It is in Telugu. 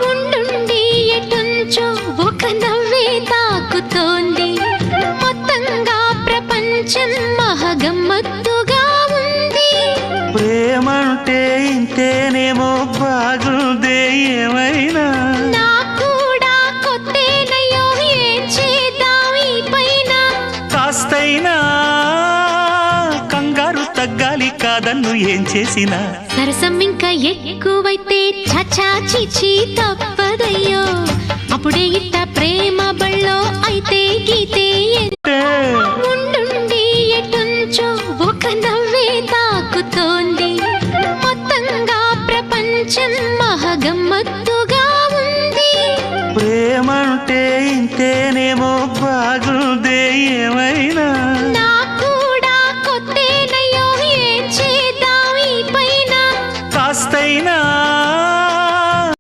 ఉండుండి ఎటుంచో ఒక నవ్వే తాకుతోంది. మొత్తంగా ప్రపంచం మహగమ్మత్తుగా ఉంది. ప్రేమంటే ఇంతేనేమో బాగుందే ఏమైనా. నాకూడా కొత్తేనయ్యో ఏం చేద్దాం ఈ పైన. కాస్తైనా కంగారు తగ్గాలి కాదన్ను ఏం చేసినా. సరసం ఇంకా ఎక్కువైతే చచా చిచి తప్పదయ్యో. అప్పుడే ఇట్ట ప్రేమ బళ్ళో అయితే గీతే. ఉండుండి ఎటుంచో ఒక నవ్వే తాకుతోంది. మొత్తంగా ప్రపంచం మహగమ్మత్తుగా ఉంది. ప్రేమంటే ఇంతేనేమో బాగుందే ఏమైనా.